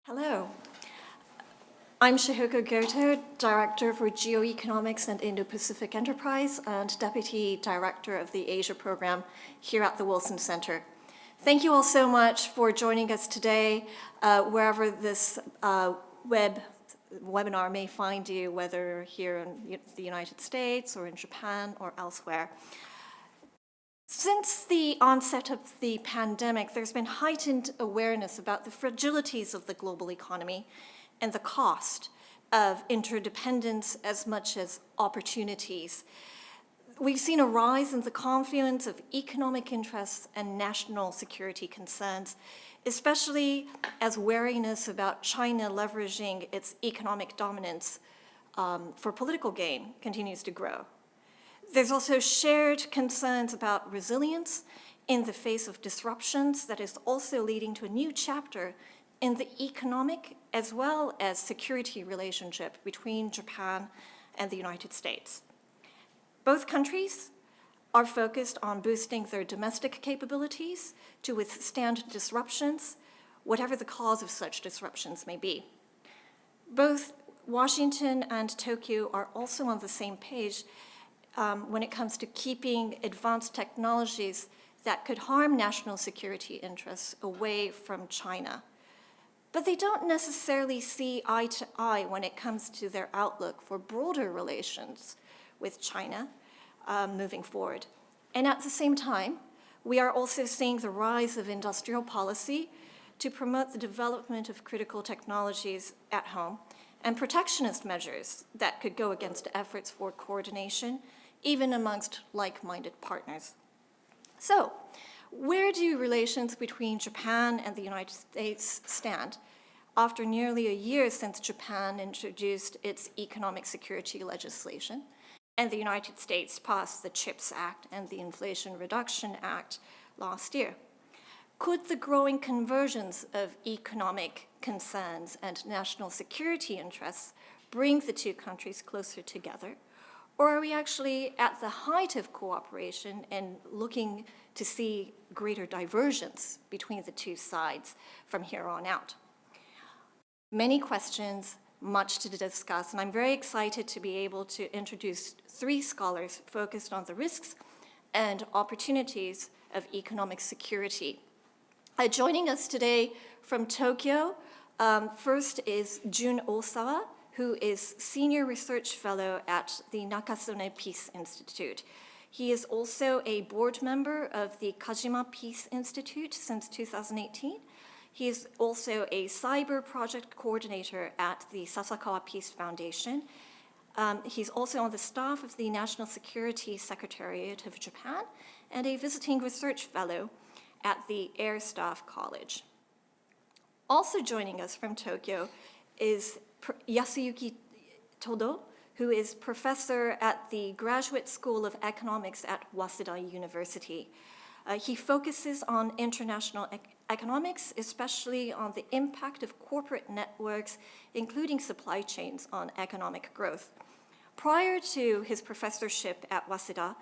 Hello. I'm Shihoko Goto, Director for Geoeconomics and Indo-Pacific Enterprise and Deputy Director of the Asia Program here at the Wilson Center. Thank you all so much for joining us today, wherever this webinar may find you, whether here in the United States or in Japan or elsewhere. Since the onset of the pandemic, there's been heightened awareness about the fragilities of the global economy and the cost of interdependence as much as opportunities. We've seen a rise in the confluence of economic interests and national security concerns, especially as wariness about China leveraging its economic dominance for political gain continues to grow. There's also shared concerns about resilience in the face of disruptions that is also leading to a new chapter in the economic as well as security relationship between Japan and the United States. Both countries are focused on boosting their domestic capabilities to withstand disruptions, whatever the cause of such disruptions may be. Both Washington and Tokyo are also on the same page when it comes to keeping advanced technologies that could harm national security interests away from China. But they don't necessarily see eye to eye when it comes to their outlook for broader relations with China moving forward. And at the same time, we are also seeing the rise of industrial policy to promote the development of critical technologies at home and protectionist measures that could go against efforts for coordination, even amongst like-minded partners. So, where do relations between Japan and the United States stand after nearly a year since Japan introduced its economic security legislation and the United States passed the CHIPS Act and the Inflation Reduction Act last year? Could the growing convergence of economic concerns and national security interests bring the two countries closer together? Or are we actually at the height of cooperation and looking to see greater divergence between the two sides from here on out? Many questions, much to discuss, and I'm very excited to be able to introduce three scholars focused on the risks and opportunities of economic security. Joining us today from Tokyo, first is Jun Osawa, who is Senior Research Fellow at the Nakasone Peace Institute. He is also a board member of the Kajima Peace Institute since 2018. He is also a cyber project coordinator at the Sasakawa Peace Foundation. He's also on the staff of the National Security Secretariat of Japan and a visiting research fellow at the Air Staff College. Also joining us from Tokyo is Yasuyuki Todo, who is professor at the Graduate School of Economics at Waseda University. He focuses on international economics, especially on the impact of corporate networks, including supply chains, on economic growth. Prior to his professorship at Waseda,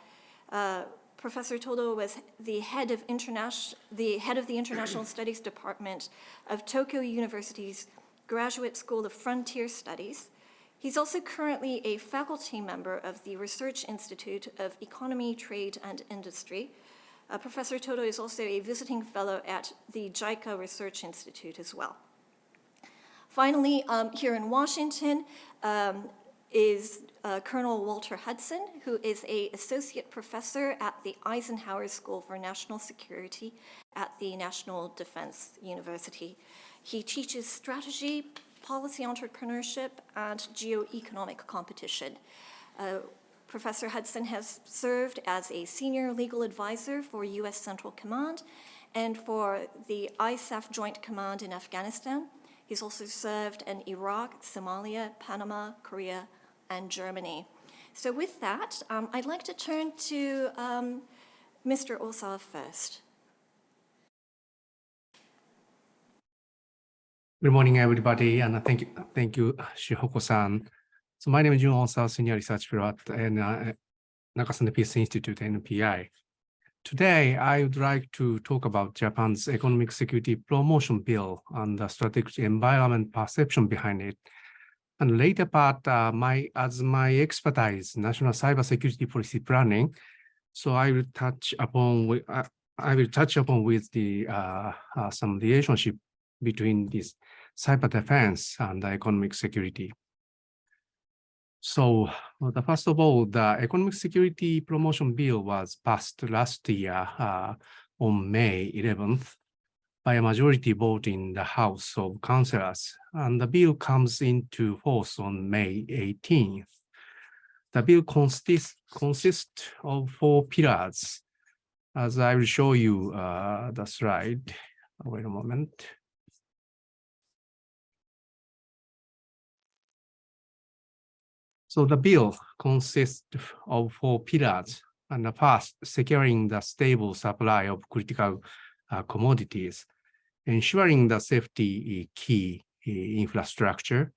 Professor Todo was the head of the International Studies Department of Tokyo University's Graduate School of Frontier Studies. He's also currently a faculty member of the Research Institute of Economy, Trade, and Industry. Professor Todo is also a visiting fellow at the JICA Research Institute as well. Finally, here in Washington is Colonel Walter Hudson, who is an associate professor at the Eisenhower School for National Security at the National Defense University. He teaches strategy, policy entrepreneurship, and geoeconomic competition. Professor Hudson has served as a senior legal advisor for U.S. Central Command and for the ISAF Joint Command in Afghanistan. He's also served in Iraq, Somalia, Panama, Korea, and Germany. So with that, I'd like to turn to Mr. Osawa first. Good morning, everybody, and thank you, Shihoko-san. So my name is Jun Osawa, Senior Research Fellow at Nakasone Peace Institute, NPI. Today, I would like to talk about Japan's economic security promotion bill and the strategic environment perception behind it. And later part, as my expertise, national cybersecurity policy planning, so I will touch upon with the some relationship between this cyber defense and the economic security. So first of all, the Economic Security Promotion Bill was passed last year on May 11th by a majority vote in the House of Councillors, and the bill comes into force on May 18th. The bill consists of 4 pillars, as I will show you the slide. Wait a moment. So the bill consists of 4 pillars, and the first, securing the stable supply of critical commodities, ensuring the safety key infrastructure,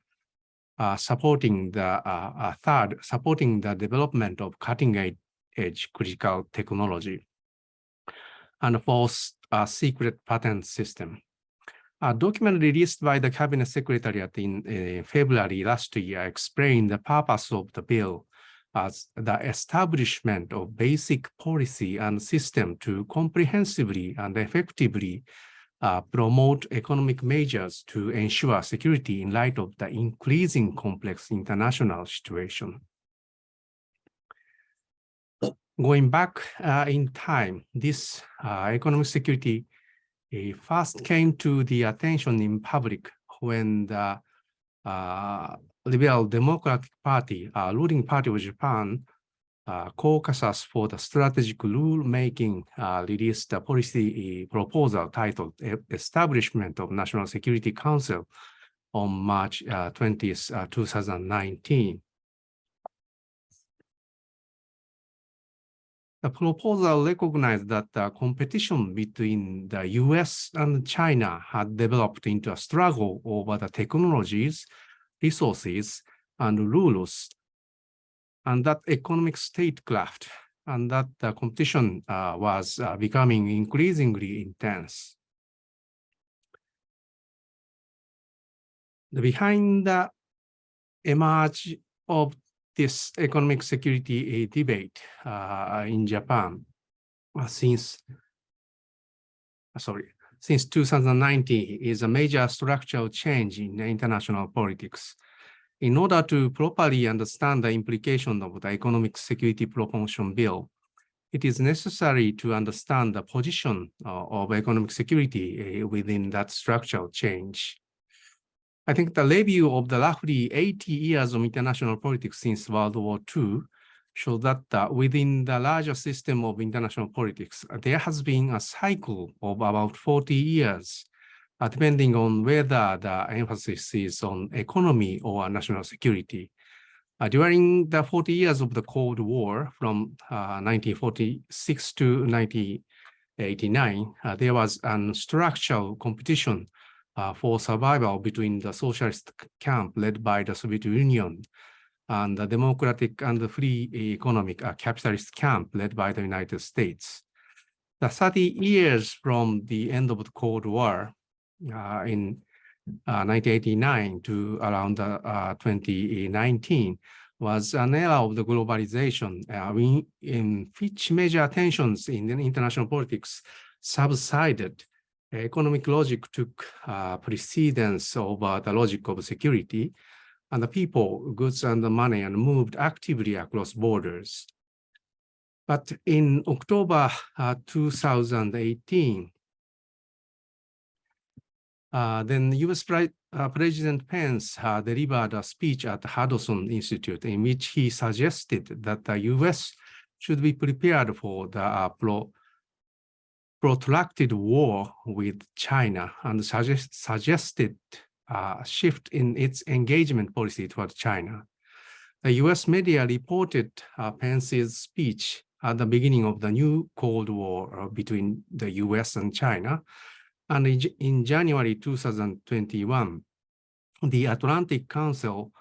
supporting the development of cutting-edge critical technology, and fourth, a secret patent system. A document released by the Cabinet Secretariat in February last year explained the purpose of the bill as the establishment of basic policy and system to comprehensively and effectively promote economic measures to ensure security in light of the increasing complex international situation. Going back in time, this economic security first came to the attention in public when the Liberal Democratic Party, ruling party of Japan, Caucus for the Strategic Rule-Making released a policy proposal titled Establishment of National Security Council on March 20th, 2019. The proposal recognized that the competition between the US and China had developed into a struggle over the technologies, resources, and rules, and that economic statecraft, and that the competition was becoming increasingly intense. Behind the emerge of this economic security debate in Japan since 2019 is a major structural change in international politics. In order to properly understand the implication of the Economic Security Promotion Bill, it is necessary to understand the position of economic security within that structural change. I think the review of the roughly 80 years of international politics since World War II show that within the larger system of international politics, there has been a cycle of about 40 years, depending on whether the emphasis is on economy or national security. During the 40 years of the Cold War, from 1946 to 1989, there was a structural competition for survival between the socialist camp led by the Soviet Union and the democratic and free economic capitalist camp led by the United States. The 30 years from the end of the Cold War in 1989 to around 2019 was an era of the globalization in which major tensions in international politics subsided. Economic logic took precedence over the logic of security, and the people, goods, and the money and moved actively across borders. But in October 2018, then US President Pence delivered a speech at the Hudson Institute in which he suggested that the US should be prepared for the protracted war with China and suggested a shift in its engagement policy toward China. The US media reported Pence's speech at the beginning of the new Cold War between the US and China. And in January 2021, the Atlantic Council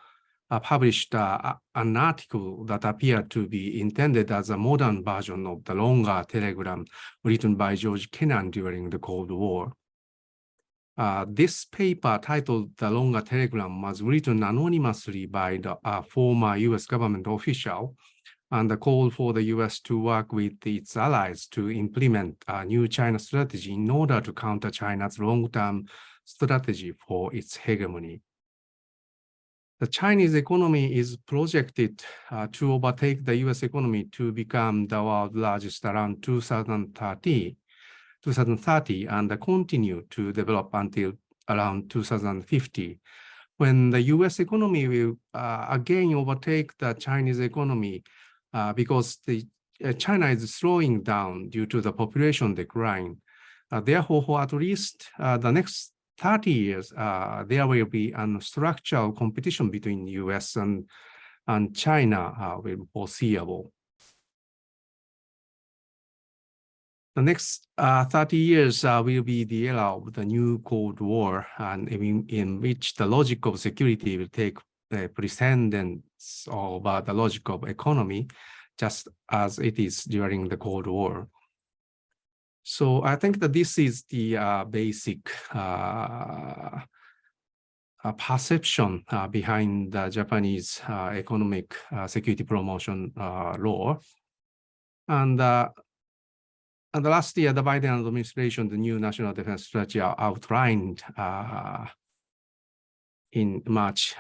published an article that appeared to be intended as a modern version of the longer telegram written by George Kennan during the Cold War. This paper, titled The Longer Telegram, was written anonymously by the former US government official and called for the US to work with its allies to implement a new China strategy in order to counter China's long-term strategy for its hegemony. The Chinese economy is projected to overtake the US economy to become the world's largest around 2030 and continue to develop until around 2050, when the US economy will again overtake the Chinese economy because China is slowing down due to the population decline. Therefore, for at least the next 30 years, there will be a structural competition between US and China will be foreseeable. The next 30 years will be the era of the new Cold War, and in which the logic of security will take precedence over the logic of economy, just as it is during the Cold War. So I think that this is the basic perception behind the Japanese economic security promotion law. And last year, the Biden administration, the new national defense strategy outlined in March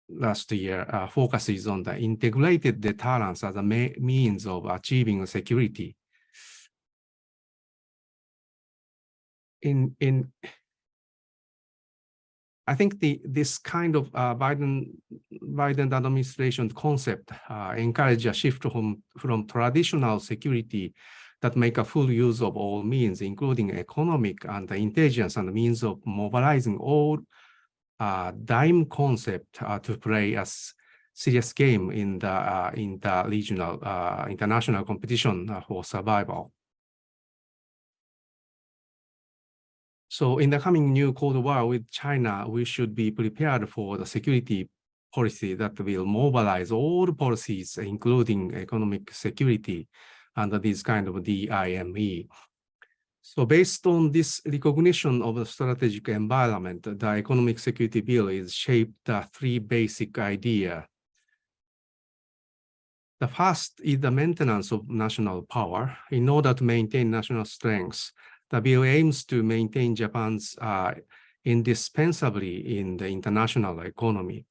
last year, focuses on the integrated deterrence as a means of achieving security. I think this kind of Biden administration concept encourage a shift from traditional security that make a full use of all means, including economic and intelligence and means of mobilizing all dime concept to play a serious game in the regional international competition for survival. So in the coming new Cold War with China, we should be prepared for the security policy that will mobilize all policies, including economic security, under this kind of DIME. So based on this recognition of the strategic environment, the economic security bill is shaped three basic ideas. The first is the maintenance of national power. In order to maintain national strengths, the bill aims to maintain Japan's indispensably in the international economy.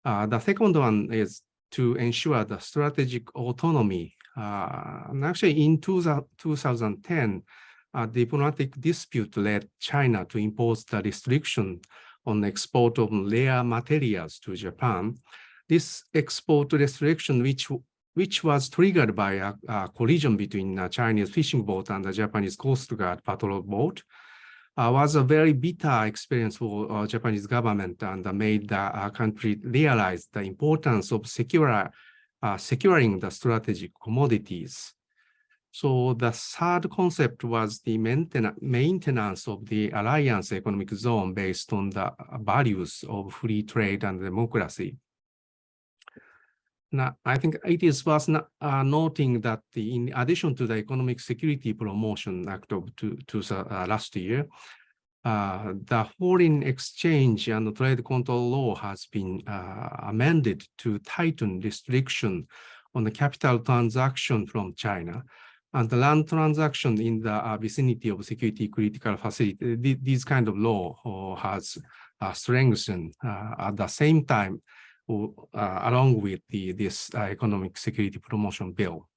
The second one is to ensure the strategic autonomy. And actually, in 2010, a diplomatic dispute led China to impose the restriction on the export of rare materials to Japan. This export restriction, which was triggered by a collision between a Chinese fishing boat and the Japanese Coast Guard patrol boat, was a very bitter experience for Japanese government and made the country realize the importance of securing the strategic commodities. So the third concept was the maintenance of the alliance economic zone based on the values of free trade and democracy. Now, I think it is worth noting that in addition to the Economic Security Promotion Act of last year, the Foreign Exchange and Trade Control Law has been amended to tighten restriction on the capital transaction from China and the land transaction in the vicinity of security critical facility. This kind of law has strengthened at the same time along with this economic security promotion bill.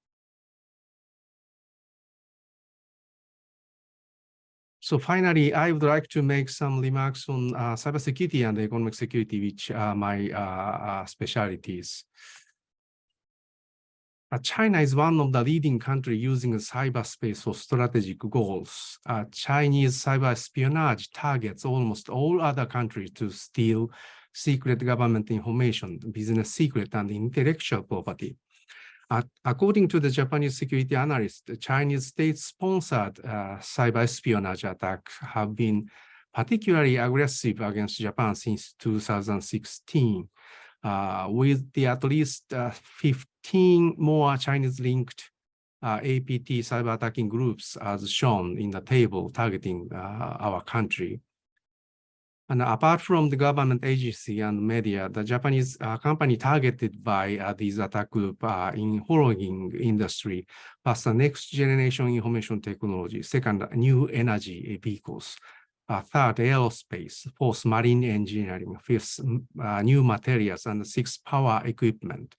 So finally, I would like to make some remarks on cybersecurity and economic security, which are my specialties. China is one of the leading countries using cyberspace for strategic goals. Chinese cyber espionage targets almost all other countries to steal secret government information, business secret, and intellectual property. According to the Japanese security analyst, the Chinese state-sponsored cyber espionage attacks have been particularly aggressive against Japan since 2016. with the at least 15 more Chinese-linked APT cyber attacking groups as shown in the table targeting our country. And apart from the government agency and media, the Japanese company targeted by these attack group in following industry, plus the next generation information technology, second, new energy vehicles, third, aerospace, fourth, marine engineering, fifth, new materials, and sixth, power equipment.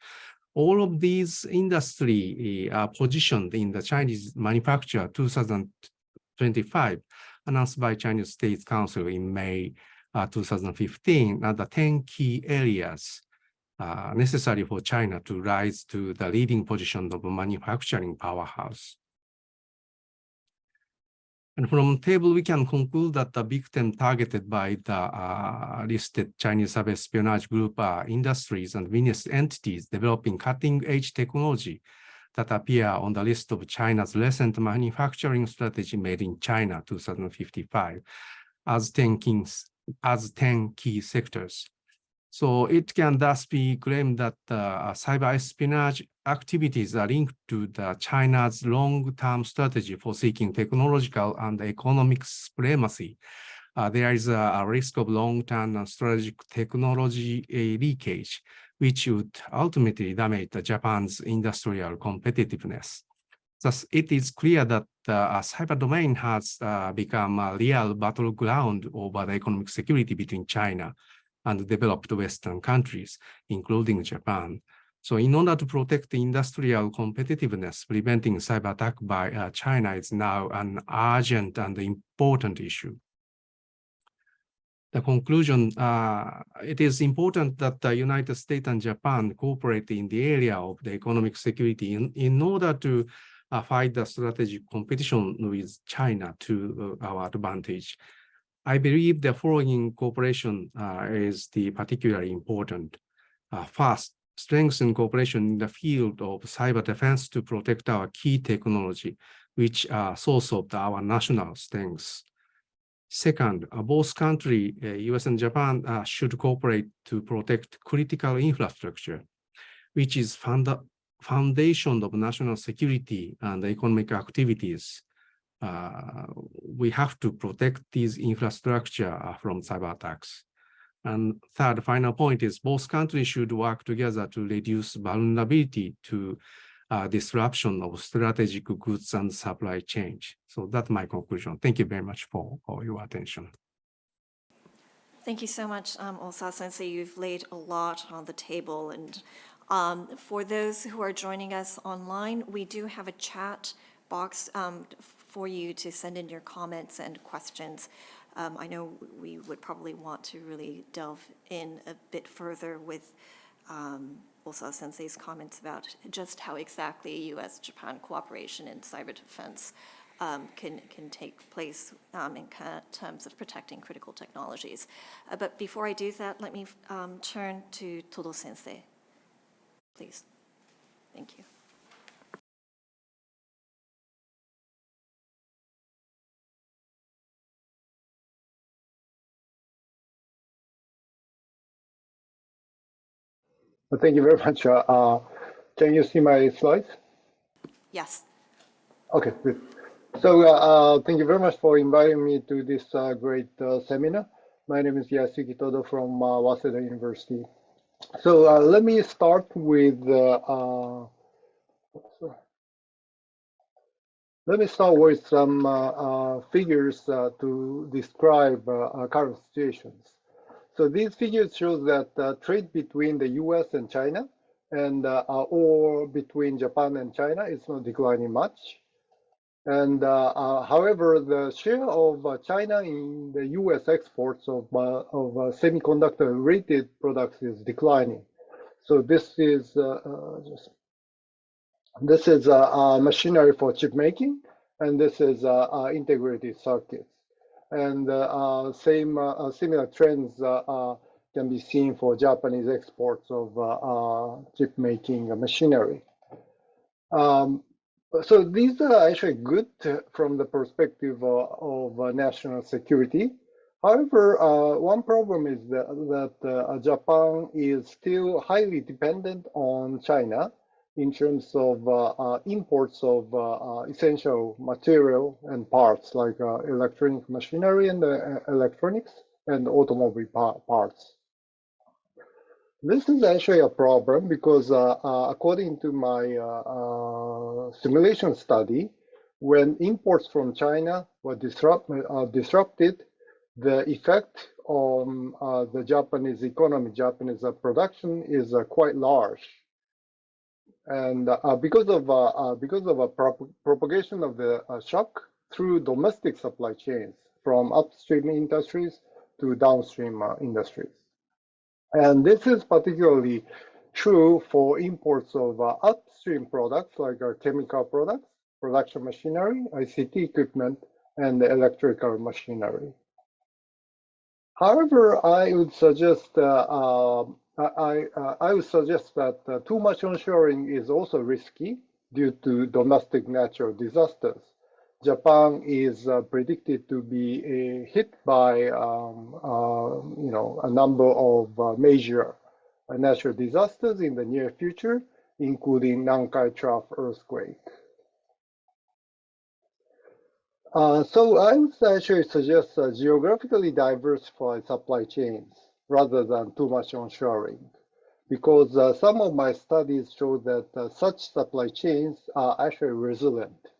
All of these industry are positioned in the Chinese Manufacture 2025, announced by Chinese State Council in May 2015, are the 10 key areas necessary for China to rise to the leading position of a manufacturing powerhouse. And from the table, we can conclude that the victim targeted by the listed Chinese cyber espionage group are industries and business entities developing cutting-edge technology that appear on the list of China's recent manufacturing strategy made in China 2055 as 10 key sectors. So it can thus be claimed that cyber espionage activities are linked to China's long-term strategy for seeking technological and economic supremacy. There is a risk of long-term strategic technology leakage, which would ultimately damage Japan's industrial competitiveness. Thus, it is clear that the cyber domain has become a real battleground over the economic security between China and developed Western countries, including Japan. So in order to protect the industrial competitiveness, preventing cyber attack by China is now an urgent and important issue. The conclusion, it is important that the United States and Japan cooperate in the area of the economic security in order to fight the strategic competition with China to our advantage. I believe the following cooperation is particularly important. First, strengthen cooperation in the field of cyber defense to protect our key technology, which are source of our national strengths. Second, both countries, US and Japan, should cooperate to protect critical infrastructure, which is foundation of national security and economic activities. We have to protect these infrastructure from cyber attacks. And third, final point is both countries should work together to reduce vulnerability to disruption of strategic goods and supply chain. So that's my conclusion. Thank you very much for your attention. Thank you so much, Osa-sensei. You've laid a lot on the table. And for those who are joining us online, we do have a chat box for you to send in your comments and questions. I know we would probably want to really delve in a bit further with Osa-sensei's comments about just how exactly US-Japan cooperation in cyber defense can take place in terms of protecting critical technologies. But before I do that, let me turn to Todo-sensei, please. Thank you. Thank you very much. Can you see my slides? Yes. Okay, good. So thank you very much for inviting me to this great seminar. My name is Yasuki Todo from Waseda University. So let me start with some figures to describe current situations. So these figures show that trade between the US and China and or between Japan and China is not declining much. And however, the share of China in the US exports of semiconductor-related products is declining. So this is machinery for chip making, and this is integrated circuits. And similar trends can be seen for Japanese exports of chip making machinery. So these are actually good from the perspective of national security. However, one problem is that Japan is still highly dependent on China in terms of imports of essential material and parts like electronic machinery and electronics and automobile parts. This is actually a problem because according to my simulation study, when imports from China were disrupted, the effect on the Japanese economy, Japanese production is quite large. And because of a propagation of the shock through domestic supply chains from upstream industries to downstream industries. And this is particularly true for imports of upstream products like chemical products, production machinery, ICT equipment, and electrical machinery. However, I would suggest that too much onshoring is also risky due to domestic natural disasters. Japan is predicted to be hit by a number of major natural disasters in the near future, including Nankai Trough earthquake. So I would actually suggest geographically diversified supply chains rather than too much onshoring, because some of my studies show that such supply chains are actually resilient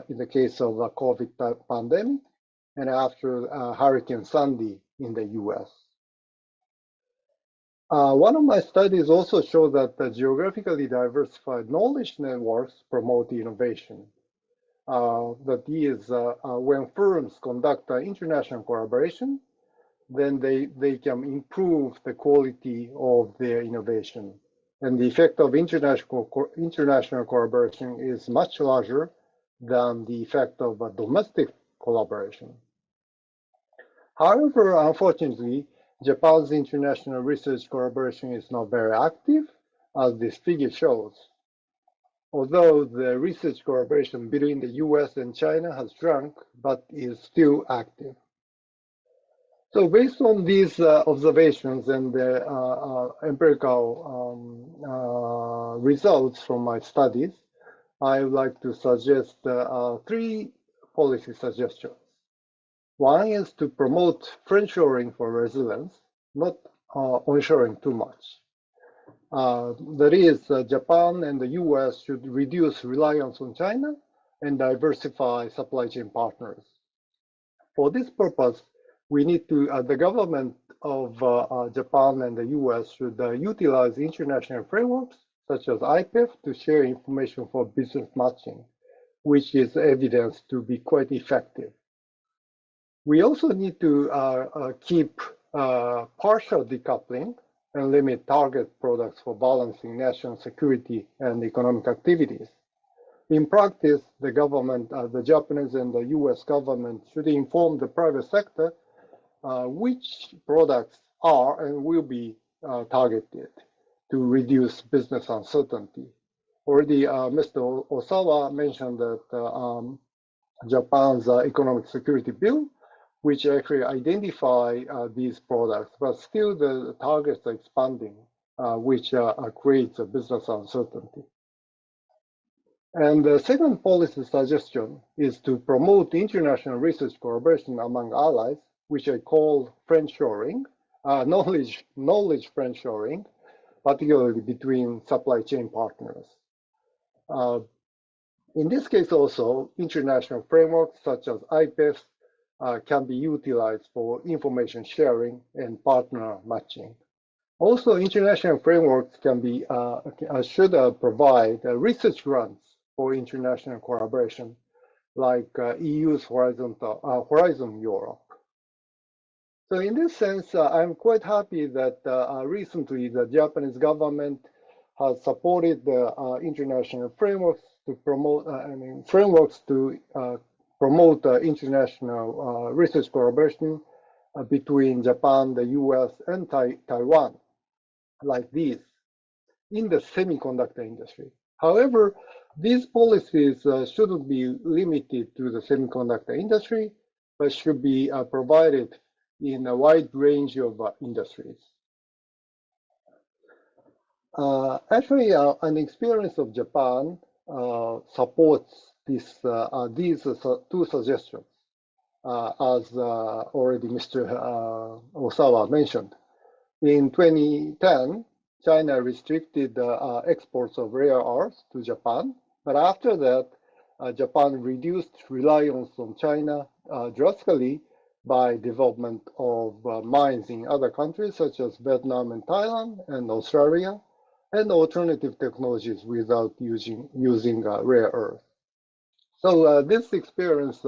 in the case of the COVID pandemic and after Hurricane Sandy in the US. One of my studies also show that the geographically diversified knowledge networks promote innovation. That is, when firms conduct international collaboration, then they can improve the quality of their innovation. And the effect of international collaboration is much larger than the effect of domestic collaboration. However, unfortunately, Japan's international research collaboration is not very active, as this figure shows. Although the research collaboration between the US and China has shrunk, but is still active. So based on these observations and the empirical results from my studies, I would like to suggest three policy suggestions. One is to promote friendshoring for resilience, not onshoring too much. That is, Japan and the US should reduce reliance on China and diversify supply chain partners. For this purpose, we need to, the government of Japan and the US should utilize international frameworks such as IPEF to share information for business matching, which is evidenced to be quite effective. We also need to keep partial decoupling and limit target products for balancing national security and economic activities. In practice, the government, the Japanese and the US government should inform the private sector which products are and will be targeted to reduce business uncertainty. Already, Mr. Osawa mentioned that Japan's economic security bill, which actually identify these products, but still the targets are expanding, which creates a business uncertainty. And the second policy suggestion is to promote international research collaboration among allies, which I call friendshoring, knowledge friendshoring, particularly between supply chain partners. In this case also, international frameworks such as IPEF can be utilized for information sharing and partner matching. Also, international frameworks can be should provide research grants for international collaboration, like EU's Horizon Europe. So in this sense, I'm quite happy that recently the Japanese government has supported the international frameworks to promote, promote international research collaboration between Japan, the US, and Taiwan, like these, in the semiconductor industry. However, these policies shouldn't be limited to the semiconductor industry, but should be provided in a wide range of industries. Actually, an experience of Japan supports these two suggestions, as already Mr. Osawa mentioned. In 2010, China restricted exports of rare earths to Japan, but after that, Japan reduced reliance on China drastically by development of mines in other countries such as Vietnam and Thailand and Australia, and alternative technologies without using rare earth. So this experience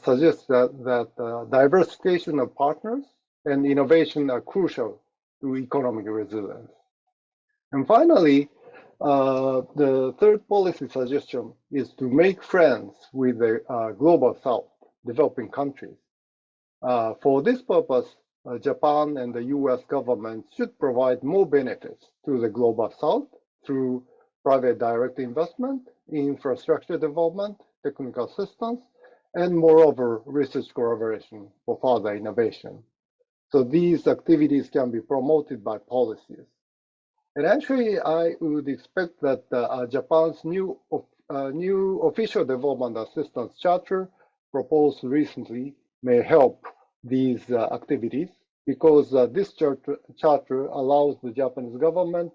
suggests that diversification of partners and innovation are crucial to economic resilience. And finally, the third policy suggestion is to make friends with the global south, developing countries. For this purpose, Japan and the US government should provide more benefits to the global south through private direct investment, infrastructure development, technical assistance, and moreover, research collaboration for further innovation. So these activities can be promoted by policies. And actually, I would expect that Japan's new official development assistance charter proposed recently may help these activities, because this charter allows the Japanese government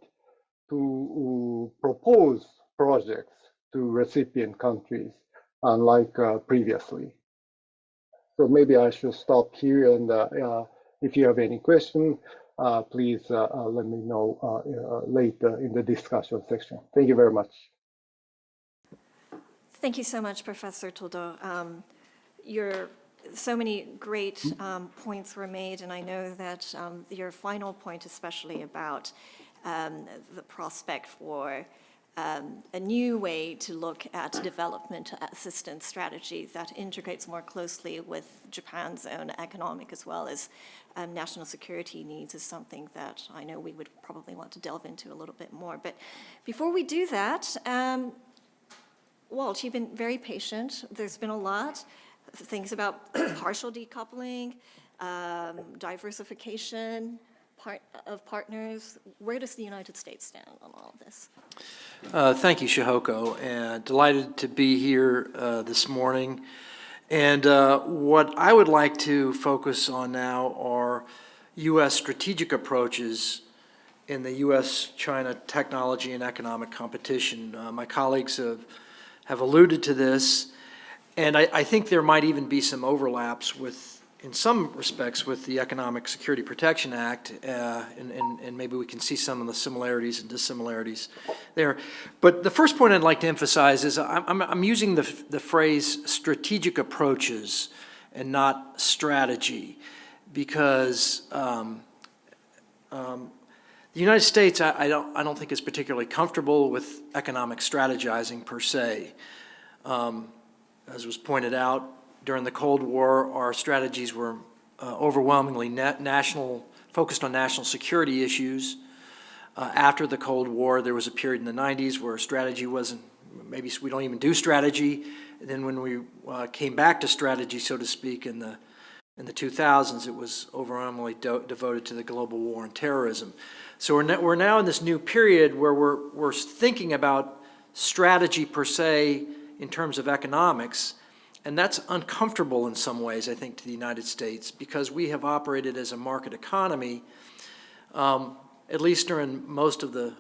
to propose projects to recipient countries, unlike previously. So maybe I should stop here, and if you have any questions, please let me know later in the discussion section. Thank you very much. Thank you so much, Professor Todo. So many great points were made, and I know that your final point, especially about the prospect for a new way to look at development assistance strategy that integrates more closely with Japan's own economic as well as national security needs, is something that I know we would probably want to delve into a little bit more. But before we do that, Walt, you've been very patient. There's been a lot. Things about partial decoupling, diversification of partners. Where does the United States stand on all of this? Thank you, Shihoko, and delighted to be here this morning. And what I would like to focus on now are U.S. strategic approaches in the U.S.-China technology and economic competition. My colleagues have alluded to this, and I think there might even be some overlaps with, in some respects, with the Economic Security Protection Act, and maybe we can see some of the similarities and dissimilarities there. But the first point I'd like to emphasize is I'm using the phrase strategic approaches and not strategy, because the United States, I don't think is particularly comfortable with economic strategizing per se. As was pointed out, during the Cold War, our strategies were overwhelmingly focused on national security issues. After the Cold War, there was a period in the 90s where strategy wasn't, maybe we don't even do strategy. And then when we came back to strategy, so to speak, in the 2000s, it was overwhelmingly devoted to the global war on terrorism. So we're now in this new period where we're thinking about strategy per se in terms of economics, and that's uncomfortable in some ways, I think, to the United States, because we have operated as a market economy, at least during most of the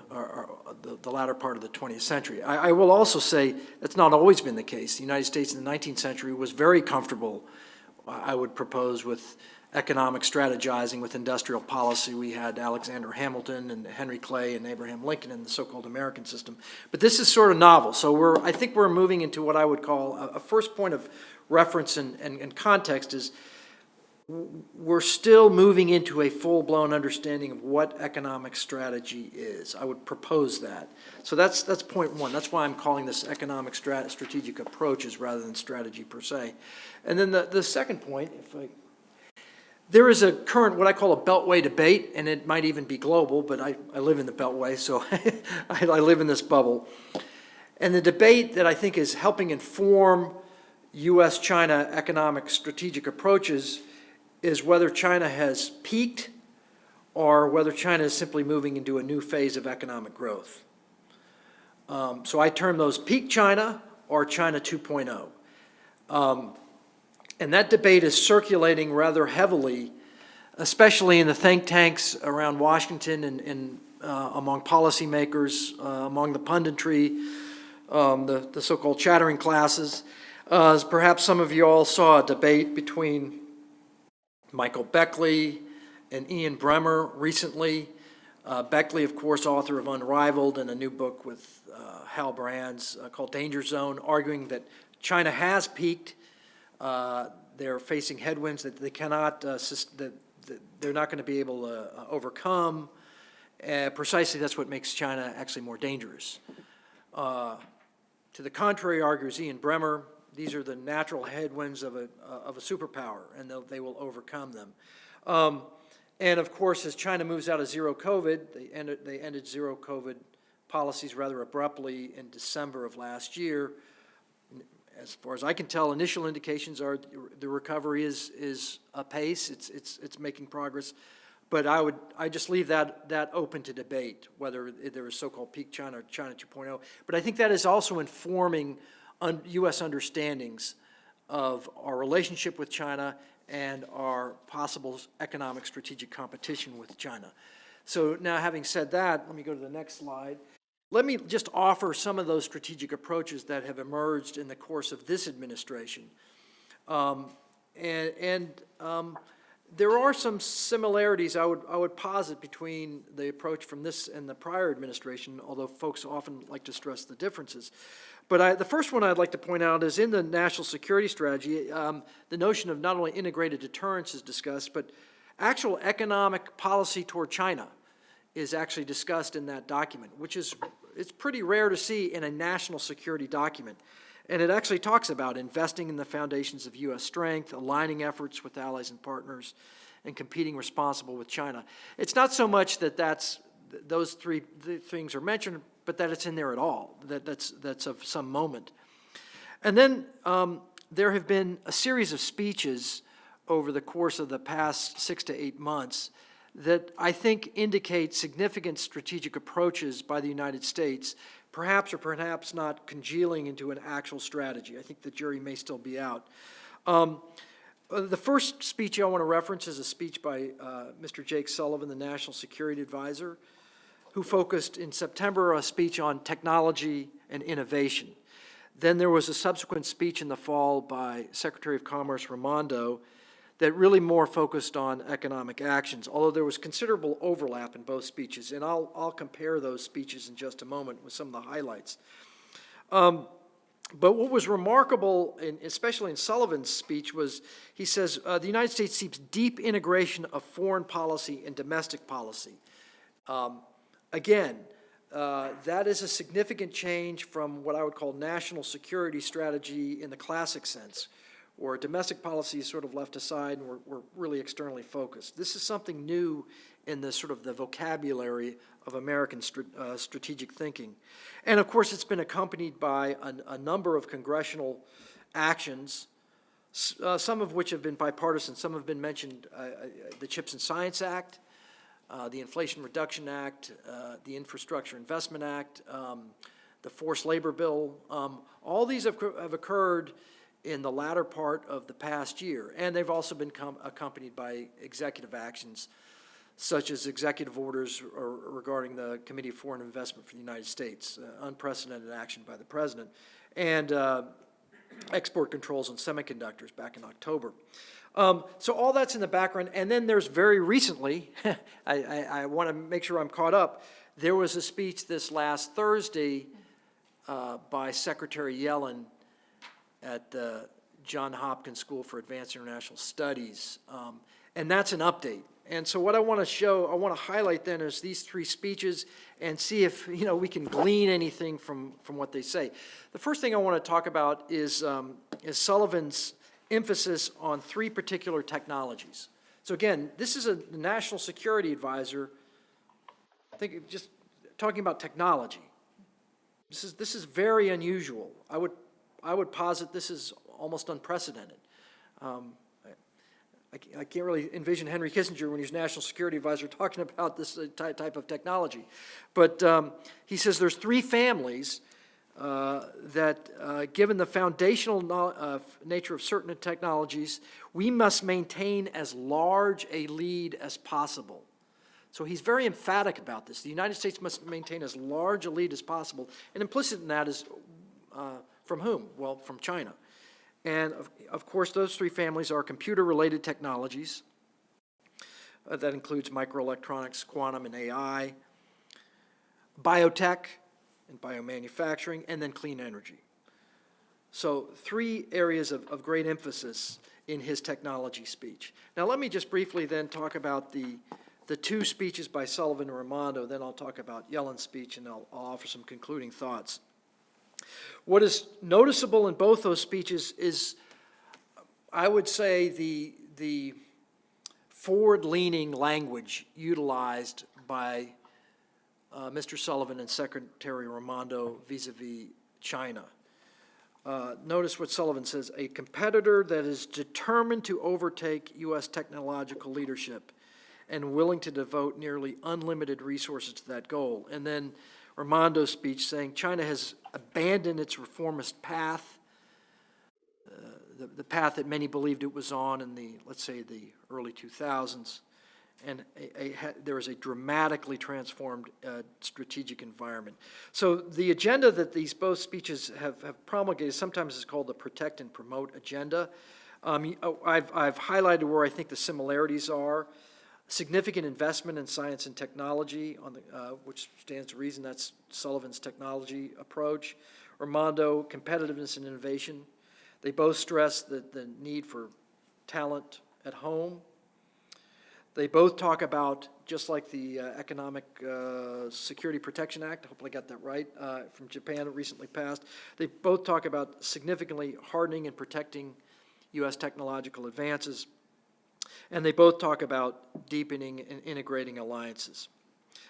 latter part of the 20th century. I will also say that's not always been the case. The United States in the 19th century was very comfortable, I would propose, with economic strategizing, with industrial policy. We had Alexander Hamilton and Henry Clay and Abraham Lincoln in the so-called American system. But this is sort of novel. So I think we're moving into what I would call a first point of reference and context is we're still moving into a full-blown understanding of what economic strategy is. I would propose that. So that's point one. That's why I'm calling this economic strategic approaches rather than strategy per se. And then the second point, there is a current, what I call a Beltway debate, and it might even be global, but I live in the Beltway, so I live in this bubble. And the debate that I think is helping inform U.S.-China economic strategic approaches is whether China has peaked or whether China is simply moving into a new phase of economic growth. So I term those peak China or China 2.0. And that debate is circulating rather heavily, especially in the think tanks around Washington and among policymakers, among the punditry, the so-called chattering classes. As perhaps some of you all saw a debate between Michael Beckley and Ian Bremmer recently. Beckley, of course, author of Unrivaled and a new book with Hal Brands called Danger Zone, arguing that China has peaked. They're facing headwinds that they cannot, that they're not going to be able to overcome. Precisely, that's what makes China actually more dangerous. To the contrary, argues Ian Bremmer, these are the natural headwinds of a superpower, and they will overcome them. And of course, as China moves out of zero COVID, they ended zero COVID policies rather abruptly in December of last year. As far as I can tell, initial indications are the recovery is apace. It's making progress, but I just leave that open to debate whether there is so-called peak China or China 2.0. But I think that is also informing U.S. understandings of our relationship with China and our possible economic strategic competition with China. So now, having said that, let me go to the next slide. Let me just offer some of those strategic approaches that have emerged in the course of this administration. There are some similarities I would posit between the approach from this and the prior administration, although folks often like to stress the differences. But the first one I'd like to point out is in the national security strategy, the notion of not only integrated deterrence is discussed, but actual economic policy toward China is actually discussed in that document, which is, it's pretty rare to see in a national security document. And it actually talks about investing in the foundations of U.S. strength, aligning efforts with allies and partners, and competing responsible with China. It's not so much that those three things are mentioned, but that it's in there at all, that's of some moment. And then there have been a series of speeches over the course of the past 6 to 8 months that I think indicate significant strategic approaches by the United States, perhaps or perhaps not congealing into an actual strategy. I think the jury may still be out. The first speech I want to reference is a speech by Mr. Jake Sullivan, the National Security Advisor, who focused in September a speech on technology and innovation. Then there was a subsequent speech in the fall by Secretary of Commerce Raimondo that really more focused on economic actions, although there was considerable overlap in both speeches, and I'll compare those speeches in just a moment with some of the highlights. But what was remarkable, especially in Sullivan's speech, was he says, the United States seeks deep integration of foreign policy and domestic policy. Again, that is a significant change from what I would call national security strategy in the classic sense, where domestic policy is sort of left aside and we're really externally focused. This is something new in the sort of the vocabulary of American strategic thinking. And of course, it's been accompanied by a number of congressional actions, some of which have been bipartisan. Some have been mentioned, the CHIPS and Science Act, the Inflation Reduction Act, the Infrastructure Investment Act, the Forced Labor Bill. All these have occurred in the latter part of the past year, and they've also been accompanied by executive actions, such as executive orders regarding the Committee of Foreign Investment for the United States, unprecedented action by the President, and export controls on semiconductors back in October. So all that's in the background, and then there's very recently, I want to make sure I'm caught up, there was a speech this last Thursday by Secretary Yellen at the Johns Hopkins School for Advanced International Studies, and that's an update. And so what I want to highlight then is these three speeches and see if we can glean anything from what they say. The first thing I want to talk about is Sullivan's emphasis on three particular technologies. So again, this is a national security advisor. I think just talking about technology. This is very unusual. I would posit this is almost unprecedented. I can't really envision Henry Kissinger when he was National Security Advisor talking about this type of technology. But he says there's three families that, given the foundational nature of certain technologies, we must maintain as large a lead as possible. So he's very emphatic about this. The United States must maintain as large a lead as possible. And implicit in that is from whom? Well, from China. And of course, those three families are computer-related technologies. That includes microelectronics, quantum, and AI, biotech and biomanufacturing, and then clean energy. So three areas of great emphasis in his technology speech. Now let me just briefly then talk about the two speeches by Sullivan and Raimondo, then I'll talk about Yellen's speech, and I'll offer some concluding thoughts. What is noticeable in both those speeches is, I would say, the forward-leaning language utilized by Mr. Sullivan and Secretary Raimondo vis-a-vis China. Notice what Sullivan says: a competitor that is determined to overtake U.S. technological leadership and willing to devote nearly unlimited resources to that goal. And then Raimondo's speech saying China has abandoned its reformist path, the path that many believed it was on in the, let's say, the early 2000s, and there is a dramatically transformed strategic environment. So the agenda that these both speeches have promulgated sometimes is called the protect and promote agenda. I've highlighted where I think the similarities are. Significant investment in science and technology, which stands to reason that's Sullivan's technology approach. Raimondo, competitiveness and innovation. They both stress the need for talent at home. They both talk about, just like the Economic Security Protection Act, hopefully I got that right, from Japan recently passed. They both talk about significantly hardening and protecting U.S. technological advances. And they both talk about deepening and integrating alliances.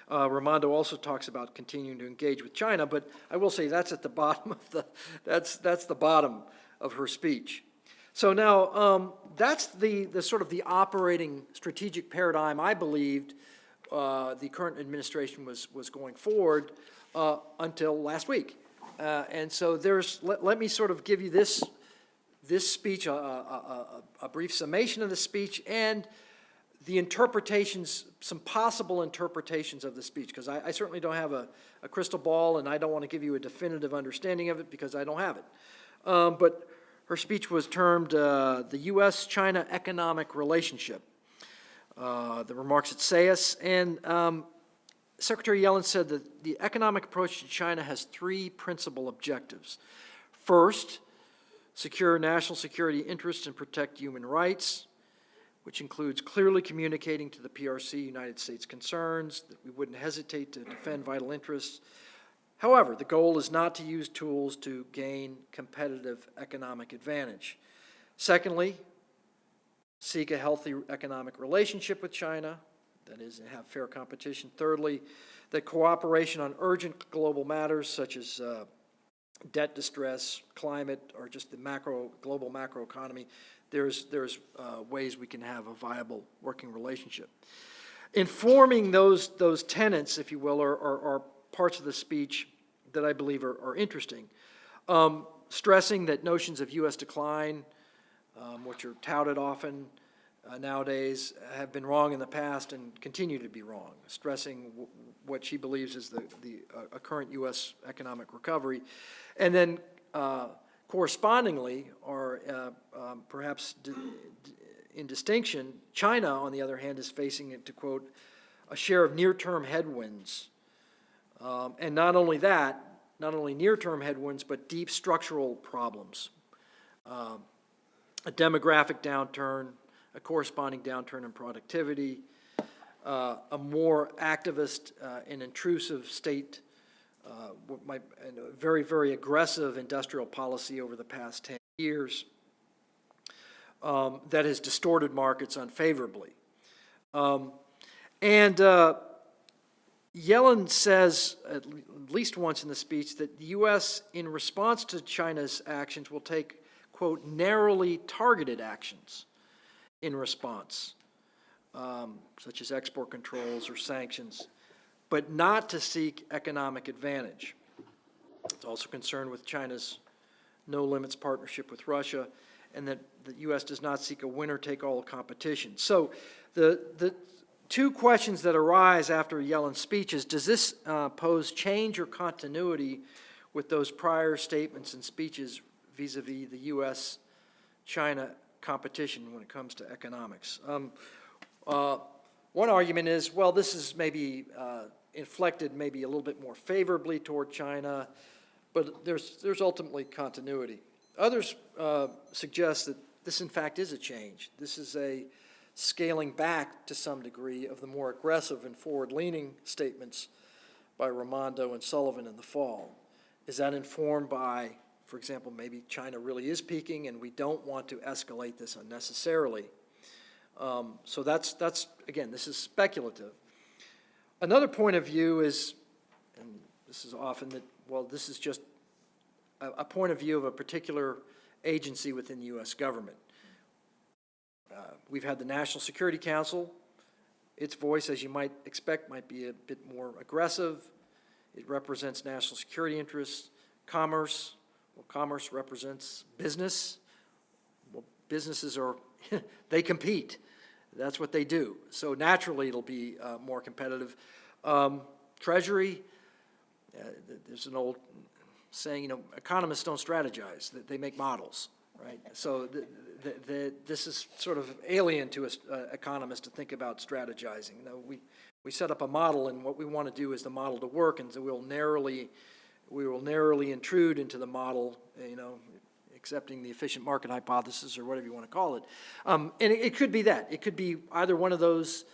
Raimondo also talks about continuing to engage with China, but I will say that's at the bottom of that's the bottom of her speech. So now that's the sort of the operating strategic paradigm I believed the current administration was going forward until last week. And so let me sort of give you this speech, a brief summation of the speech, and the interpretations, some possible interpretations of the speech, because I certainly don't have a crystal ball, and I don't want to give you a definitive understanding of it because I don't have it. But her speech was termed the U.S.-China economic relationship. The remarks at SAIS, and Secretary Yellen said that the economic approach to China has three principal objectives. First, secure national security interests and protect human rights, which includes clearly communicating to the PRC United States concerns, that we wouldn't hesitate to defend vital interests. However, the goal is not to use tools to gain competitive economic advantage. Secondly, seek a healthy economic relationship with China, that is, have fair competition. Thirdly, that cooperation on urgent global matters such as debt distress, climate, or just the global macroeconomy, there's ways we can have a viable working relationship. Informing those tenets, if you will, are parts of the speech that I believe are interesting. Stressing that notions of U.S. decline, which are touted often nowadays, have been wrong in the past and continue to be wrong. Stressing what she believes is a current U.S. economic recovery. And then correspondingly, or perhaps in distinction, China, on the other hand, is facing, to quote, a share of near-term headwinds. And not only that, not only near-term headwinds, but deep structural problems. A demographic downturn, a corresponding downturn in productivity, a more activist and intrusive state, and a very, very aggressive industrial policy over the past 10 years that has distorted markets unfavorably. Yellen says, at least once in the speech, that the U.S., in response to China's actions, will take, quote, narrowly targeted actions in response, such as export controls or sanctions, but not to seek economic advantage. It's also concerned with China's no limits partnership with Russia, and that the U.S. does not seek a winner-take-all competition. So the two questions that arise after Yellen's speech is, does this pose change or continuity with those prior statements and speeches vis-a-vis the U.S.-China competition when it comes to economics? One argument is, well, this is maybe inflected maybe a little bit more favorably toward China, but there's ultimately continuity. Others suggest that this, in fact, is a change. This is a scaling back to some degree of the more aggressive and forward-leaning statements by Raimondo and Sullivan in the fall. Is that informed by, for example, maybe China really is peaking and we don't want to escalate this unnecessarily? So that's again, this is speculative. Another point of view is, and this is often that, well, this is just a point of view of a particular agency within the U.S. government. We've had the National Security Council. Its voice, as you might expect, might be a bit more aggressive. It represents national security interests. Commerce, well, commerce represents business. Well, businesses are, they compete. That's what they do. So naturally, it'll be more competitive. Treasury, there's an old saying, economists don't strategize, they make models, right? So this is sort of alien to us economists to think about strategizing. We set up a model, and what we want to do is the model to work, and so we will narrowly intrude into the model, accepting the efficient market hypothesis or whatever you want to call it. And it could be that. It could be either one of those.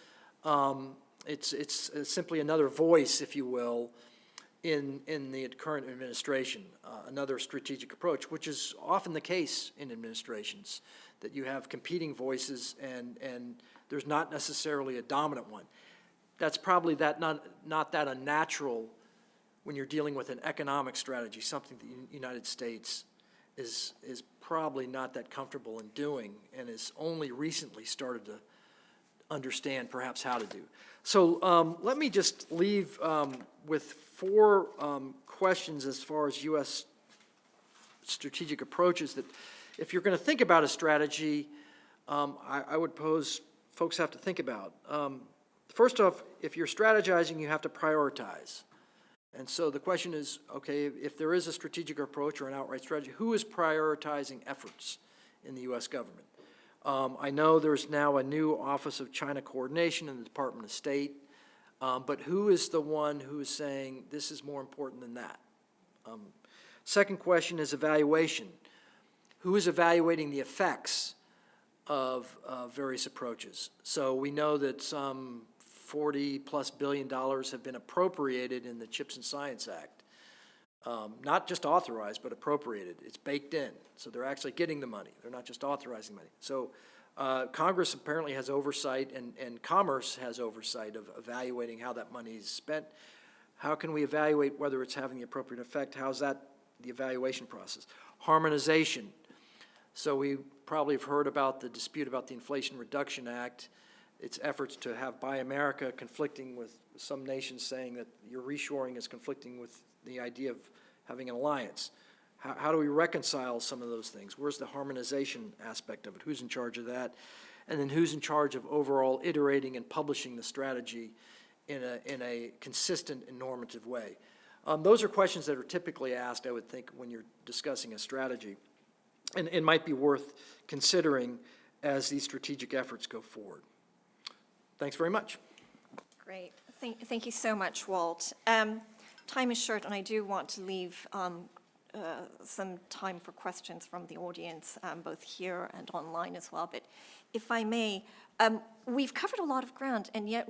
It's simply another voice, if you will, in the current administration, another strategic approach, which is often the case in administrations, that you have competing voices and there's not necessarily a dominant one. That's probably not that unnatural when you're dealing with an economic strategy, something the United States is probably not that comfortable in doing and has only recently started to understand perhaps how to do. So let me just leave with 4 questions as far as U.S. strategic approaches that if you're going to think about a strategy, I would pose folks have to think about. First off, if you're strategizing, you have to prioritize. And so the question is, okay, if there is a strategic approach or an outright strategy, who is prioritizing efforts in the U.S. government? I know there's now a new Office of China Coordination in the Department of State, but who is the one who is saying this is more important than that? Second question is evaluation. Who is evaluating the effects of various approaches? So we know that some $40+ billion have been appropriated in the CHIPS and Science Act. Not just authorized, but appropriated. It's baked in. So they're actually getting the money. They're not just authorizing money. So Congress apparently has oversight, and Commerce has oversight of evaluating how that money is spent. How can we evaluate whether it's having the appropriate effect? How's that the evaluation process? Harmonization. So we probably have heard about the dispute about the Inflation Reduction Act, its efforts to have Buy America conflicting with some nations saying that your reshoring is conflicting with the idea of having an alliance. How do we reconcile some of those things? Where's the harmonization aspect of it? Who's in charge of that? And then who's in charge of overall iterating and publishing the strategy in a consistent and normative way? Those are questions that are typically asked, I would think, when you're discussing a strategy, and it might be worth considering as these strategic efforts go forward. Thanks very much. Great. Thank you so much, Walt. Time is short, and I do want to leave some time for questions from the audience, both here and online as well. But if I may, we've covered a lot of ground, and yet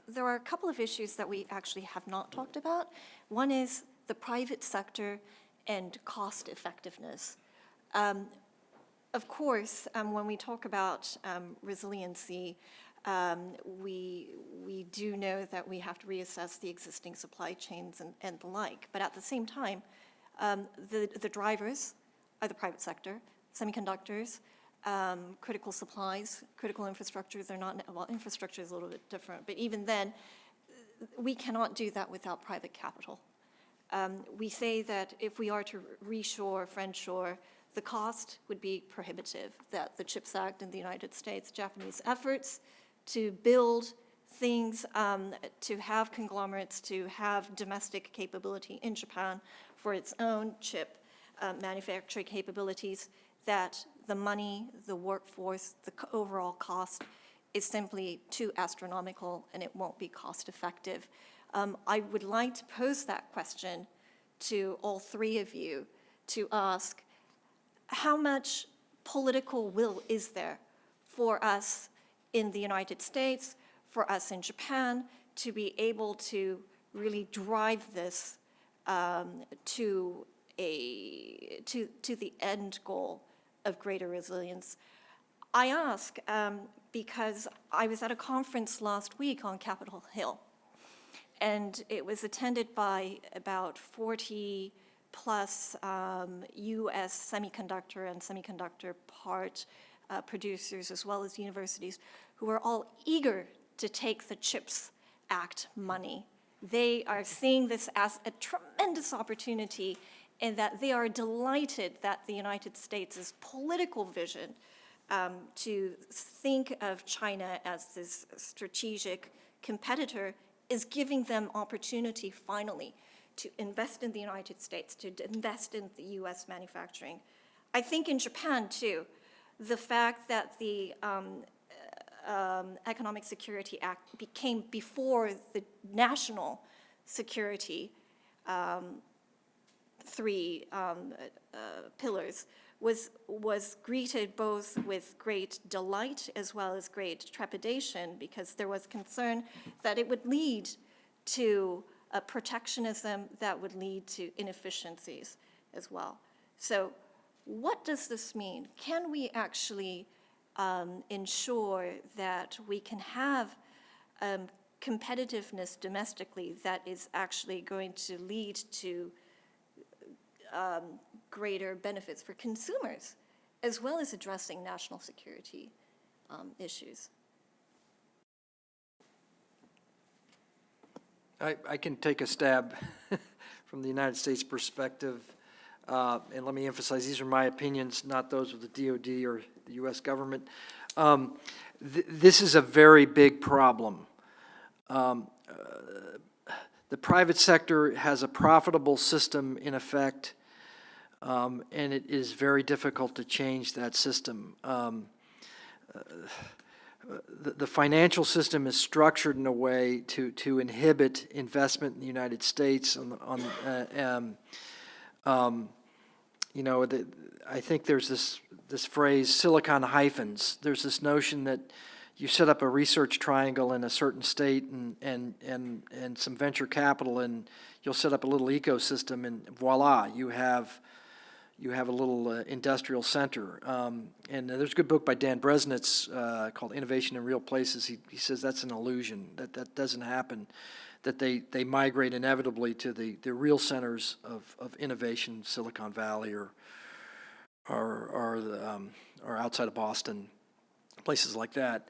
there are a couple of issues that we actually have not talked about. One is the private sector and cost effectiveness. Of course, when we talk about resiliency, we do know that we have to reassess the existing supply chains and the like. But at the same time, the drivers are the private sector, semiconductors, critical supplies, critical infrastructures are not, well, infrastructure is a little bit different, but even then, we cannot do that without private capital. We say that if we are to reshore, friendshore, the cost would be prohibitive, that the CHIPS Act in the United States, Japanese efforts to build things, to have conglomerates, to have domestic capability in Japan for its own chip manufacturing capabilities, that the money, the workforce, the overall cost is simply too astronomical and it won't be cost effective. I would like to pose that question to all three of you to ask, how much political will is there for us in the United States, for us in Japan, to be able to really drive this to the end goal of greater resilience? I ask because I was at a conference last week on Capitol Hill, and it was attended by about 40 plus US semiconductor and semiconductor part producers, as well as universities, who are all eager to take the CHIPS Act money. They are seeing this as a tremendous opportunity, and that they are delighted that the United States' political vision to think of China as this strategic competitor is giving them opportunity finally to invest in the United States, to invest in the US manufacturing. I think in Japan too, the fact that the Economic Security Act became before the national security three pillars was greeted both with great delight as well as great trepidation, because there was concern that it would lead to protectionism that would lead to inefficiencies as well. So what does this mean? Can we actually ensure that we can have competitiveness domestically that is actually going to lead to greater benefits for consumers, as well as addressing national security issues? I can take a stab from the United States perspective, and let me emphasize, these are my opinions, not those of the DoD or the U.S. government. This is a very big problem. The private sector has a profitable system in effect, and it is very difficult to change that system. The financial system is structured in a way to inhibit investment in the United States. I think there's this phrase, silicon hyphens. There's this notion that you set up a research triangle in a certain state and some venture capital, and you'll set up a little ecosystem, and voila, you have a little industrial center. And there's a good book by Dan Bresnitz called Innovation in Real Places. He says that's an illusion, that doesn't happen, that they migrate inevitably to the real centers of innovation, Silicon Valley or outside of Boston, places like that.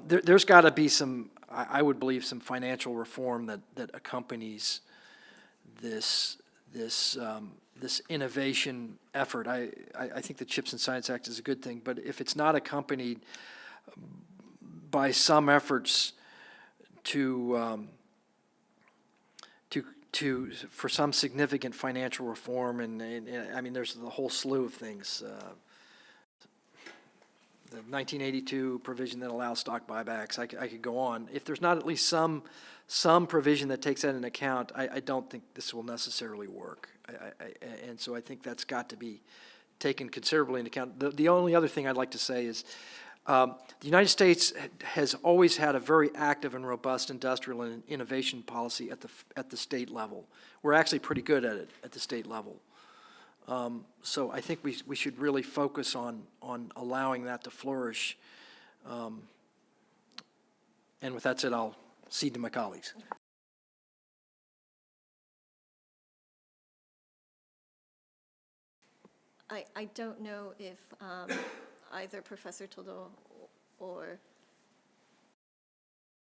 There's got to be some, I would believe, some financial reform that accompanies this innovation effort. I think the CHIPS and Science Act is a good thing, but if it's not accompanied by some efforts for some significant financial reform, and I mean, there's the whole slew of things. The 1982 provision that allows stock buybacks, I could go on. If there's not at least some provision that takes that into account, I don't think this will necessarily work. And so I think that's got to be taken considerably into account. The only other thing I'd like to say is the United States has always had a very active and robust industrial and innovation policy at the state level. We're actually pretty good at it at the state level. So I think we should really focus on allowing that to flourish. And with that said, I'll cede to my colleagues. I don't know if either Professor Todo or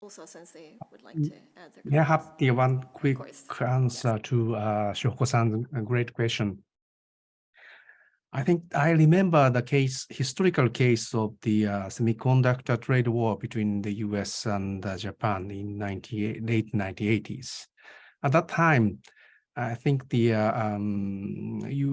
Osa Sensei would like to add their Yeah, I comments. have the one quick course. answer to Shoko-san's great question. I think I remember the historical case of the semiconductor trade war between the US and Japan in late 1980s. At that time, I think the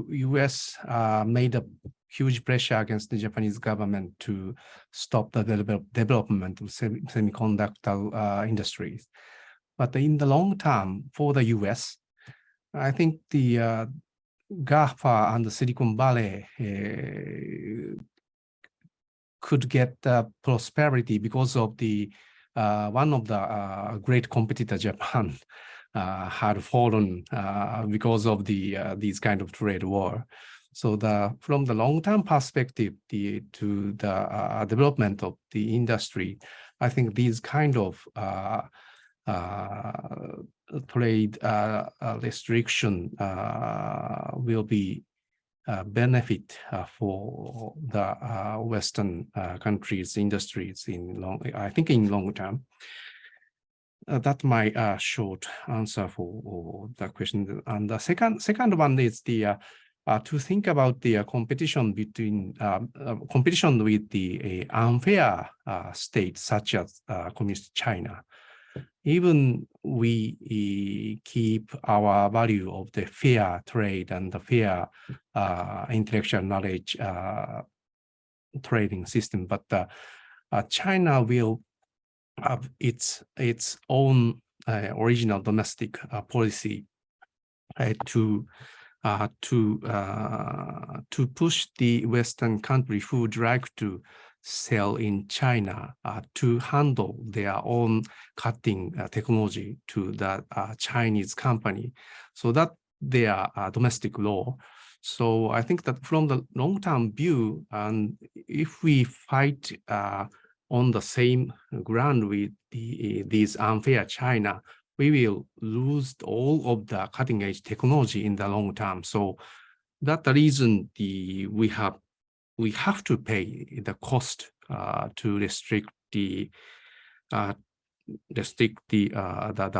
US made a huge pressure against the Japanese government to stop the development of semiconductor industries. But in the long term, for the US, I think the GAFA and the Silicon Valley could get prosperity because of the one of the great competitor, Japan, had fallen because of the these kind of trade war. So from the long-term perspective to the development of the industry, I think these kind of trade restriction will be benefit for the Western countries' industries I think in long term. That's my short answer for the question. And the second one is the to think about the competition between competition with the unfair states such as communist China. Even we keep our value of the fair trade and the fair intellectual knowledge trading system, but China will have its own original domestic policy to push the Western country who would like to sell in China to handle their own cutting technology to the Chinese company. So that their domestic law. So I think that from the long-term view, and if we fight on the same ground with these unfair China, we will lose all of the cutting-edge technology in the long term. So that's the reason we have to pay the cost to restrict the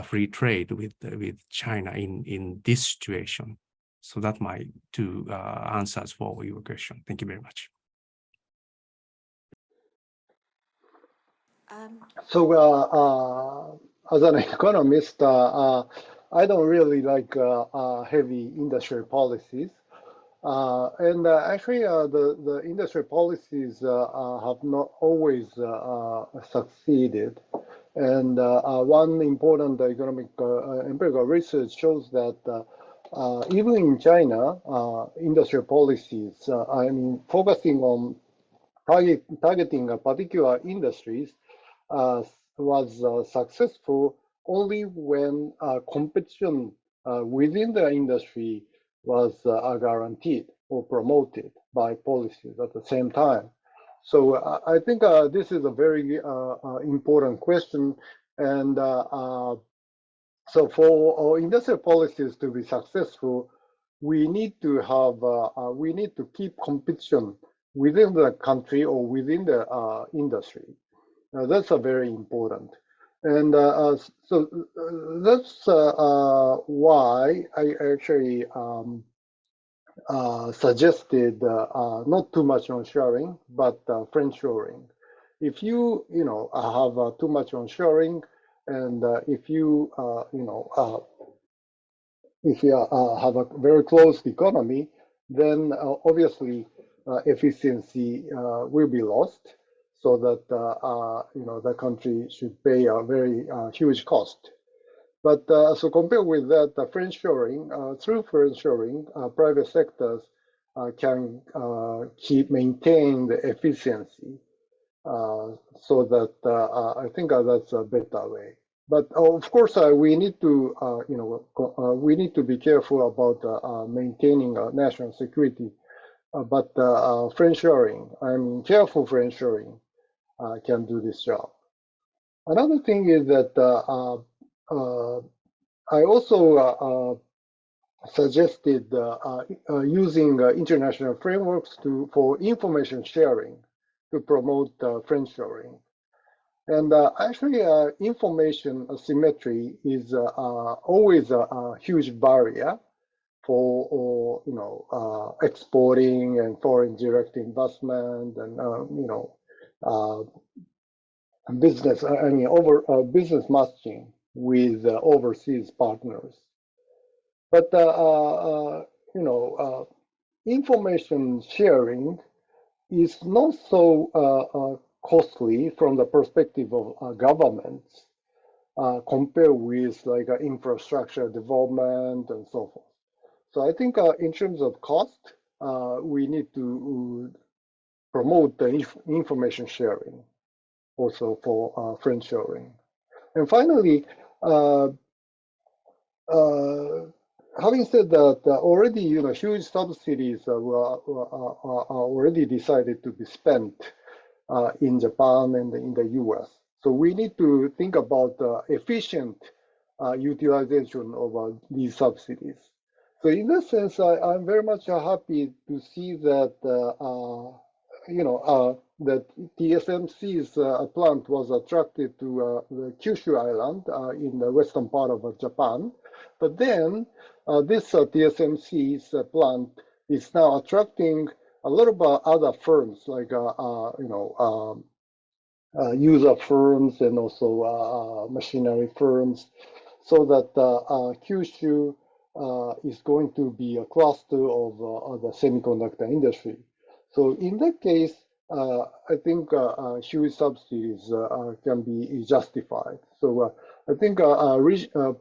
free trade with China in this situation. So that's my two answers for your question. Thank you very much. So as an economist, I don't really like heavy industrial policies. And actually, the industrial policies have not always succeeded. And one important economic empirical research shows that even in China, industrial policies, focusing on targeting particular industries was successful only when competition within the industry was guaranteed or promoted by policies at the same time. So I think this is a very important question. And so for industrial policies to be successful, we need to keep competition within the country or within the industry. That's very important. And so that's why I actually suggested not too much onshoring, but friendshoring. If you have too much onshoring, and if you have a very closed economy, then obviously efficiency will be lost, so that the country should pay a very huge cost. But so compared with that, through friendshoring, private sectors can maintain the efficiency, so that I think that's a better way. But of course, we need to be careful about maintaining national security. But careful friendshoring can do this job. Another thing is that I also suggested using international frameworks for information sharing. to promote friendshoring. And actually, information asymmetry is always a huge barrier for exporting and foreign direct investment and business. Business matching with overseas partners. But information sharing is not so costly from the perspective of governments compared with like infrastructure development and so forth. So I think in terms of cost, we need to promote the information sharing also for friendshoring. And finally, having said that, already huge subsidies are already decided to be spent in Japan and in the US. So we need to think about efficient utilization of these subsidies. So in that sense, I'm very much happy to see that that TSMC's plant was attracted to the Kyushu Island in the western part of Japan. But then this TSMC's plant is now attracting a lot of other firms like user firms and also machinery firms, so that Kyushu is going to be a cluster of the semiconductor industry. So in that case, I think huge subsidies can be justified. So I think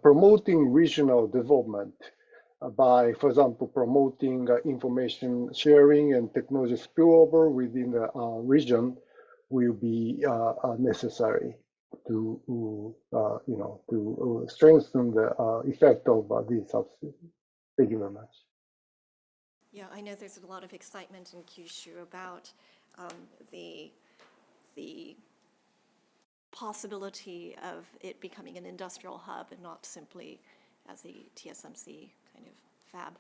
promoting regional development by, for example, promoting information sharing and technology spillover within the region will be necessary to to strengthen the effect of these subsidies. Thank you very much. Yeah, I know there's a lot of excitement in Kyushu about the possibility of it becoming an industrial hub and not simply as the TSMC kind of fab.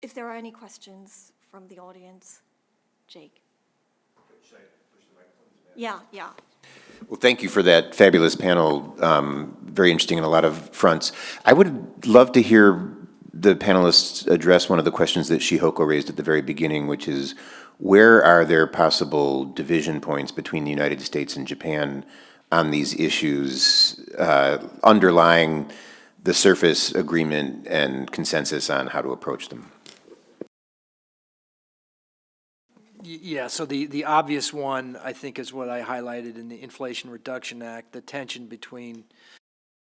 If there are any questions from the audience, Jake. Should I push the microphone? Yeah. Well, thank you for that fabulous panel. Very interesting on a lot of fronts. I would love to hear the panelists address one of the questions that Shihoko raised at the very beginning, which is, where are there possible division points between the United States and Japan on these issues underlying the surface agreement and consensus on how to approach them? Yeah, so the obvious one, I think, is what I highlighted in the Inflation Reduction Act, the tension between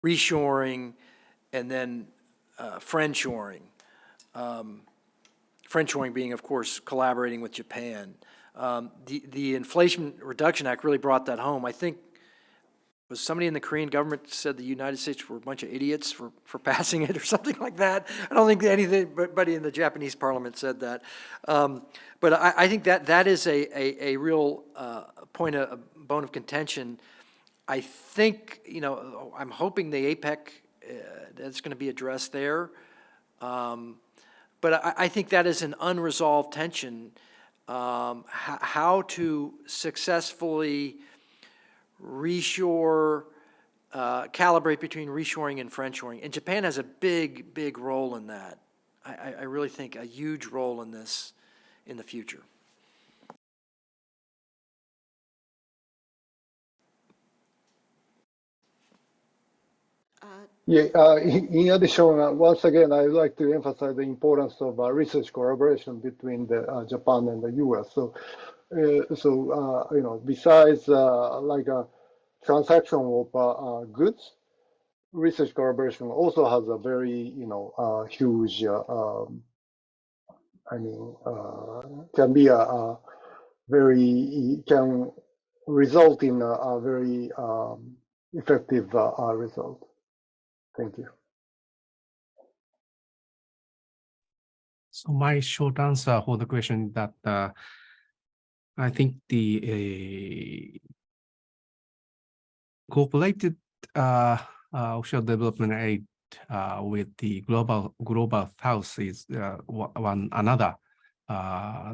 reshoring and then friendshoring. Friendshoring being, of course, collaborating with Japan. The Inflation Reduction Act really brought that home. I think, was somebody in the Korean government said the United States were a bunch of idiots for passing it or something like that? I don't think anybody in the Japanese parliament said that. But I think that is a real bone of contention. I think, I'm hoping the APEC, that's going to be addressed there. But I think that is an unresolved tension, how to successfully reshore, calibrate between reshoring and friendshoring. And Japan has a big role in that. I really think a huge role in this in the future. In addition, once again, I would like to emphasize the importance of research collaboration between Japan and the U.S. So, besides like a transaction of goods, research collaboration also has a very, huge. Can be can result in a very effective result. Thank you. So my short answer for the question is that I think the cooperated offshore development aid with the global South is one another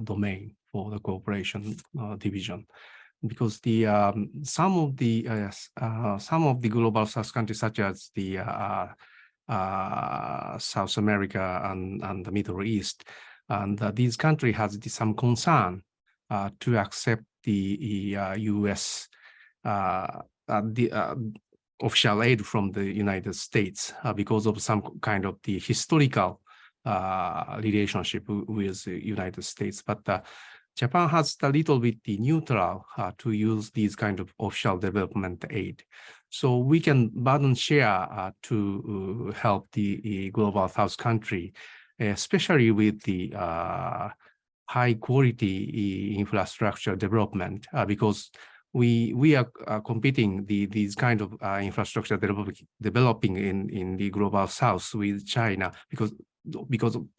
domain. for the cooperation division, because the some of the global South countries, such as the South America and the Middle East, and these countries has some concern to accept the U.S. Official aid from the United States because of some kind of the historical relationship with the United States. But Japan has a little bit the neutral to use these kind of official development aid. So we can burden share to help the global South country, especially with the high quality infrastructure development, because we are competing these kind of infrastructure developing in the global South with China, because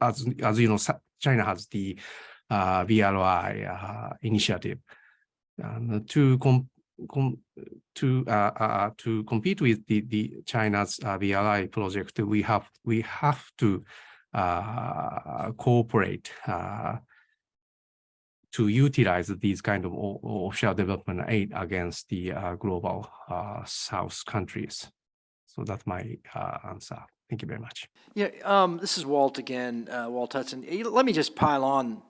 as you know, China has the BRI initiative to compete with the China's BRI project. We have to cooperate to utilize these kind of offshore development aid against the global South countries. So that's my answer. Thank you very much. Yeah, this is Walt again, Walt Hudson. Let me just pile on.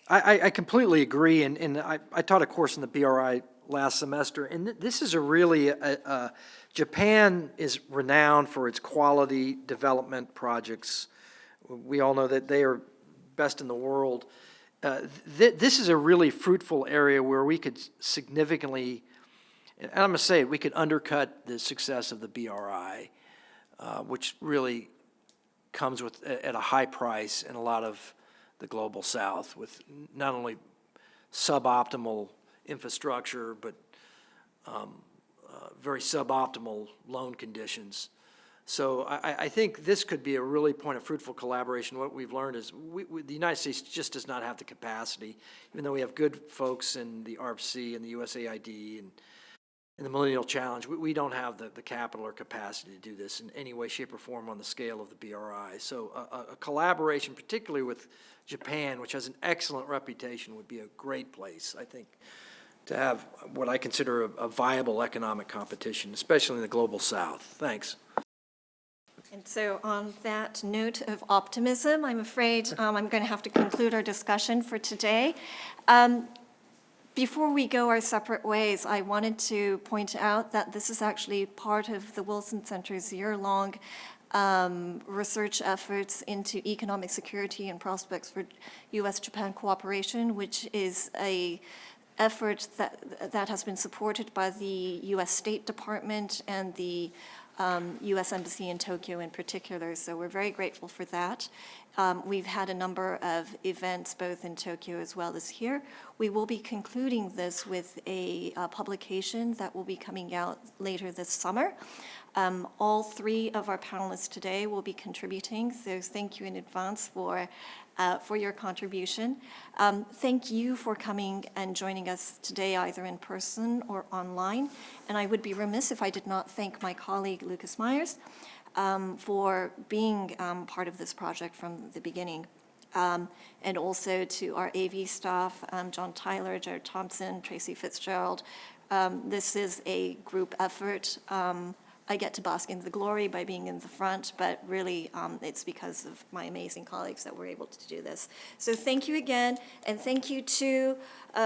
I completely agree, and I taught a course in the BRI last semester, and this is a really, Japan is renowned for its quality development projects. We all know that they are best in the world. This is a really fruitful area where we could significantly, and I'm going to say it, we could undercut the success of the BRI, which really comes at a high price in a lot of the global South, with not only suboptimal infrastructure, but very suboptimal loan conditions. So I think this could be a really point of fruitful collaboration. What we've learned is the United States just does not have the capacity, even though we have good folks in the ARPC and the USAID and the Millennial Challenge, we don't have the capital or capacity to do this in any way, shape, or form on the scale of the BRI. So a collaboration, particularly with Japan, which has an excellent reputation, would be a great place, I think, to have what I consider a viable economic competition, especially in the global South. Thanks. And so on that note of optimism, I'm afraid I'm going to have to conclude our discussion for today. Before we go our separate ways, I wanted to point out that this is actually part of the Wilson Center's year-long research efforts into economic security and prospects for U.S.-Japan cooperation, which is a effort that has been supported by the U.S. State Department and the U.S. Embassy in Tokyo in particular, so we're very grateful for that. We've had a number of events both in Tokyo as well as here. We will be concluding this with a publication that will be coming out later this summer. All three of our panelists today will be contributing, so thank you in advance for your contribution. Thank you for coming and joining us today, either in person or online. And I would be remiss if I did not thank my colleague, Lucas Myers, for being part of this project from the beginning. And also to our AV staff, John Tyler, Jared Thompson, Tracy Fitzgerald. This is a group effort. I get to bask in the glory by being in the front, but really it's because of my amazing colleagues that we're able to do this. So thank you again, and thank you to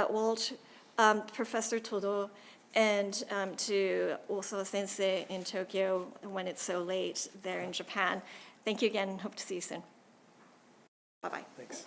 Walt, Professor Todo, and to also Sensei in Tokyo when it's so late there in Japan. Thank you again, and hope to see you soon. Bye-bye. Thanks.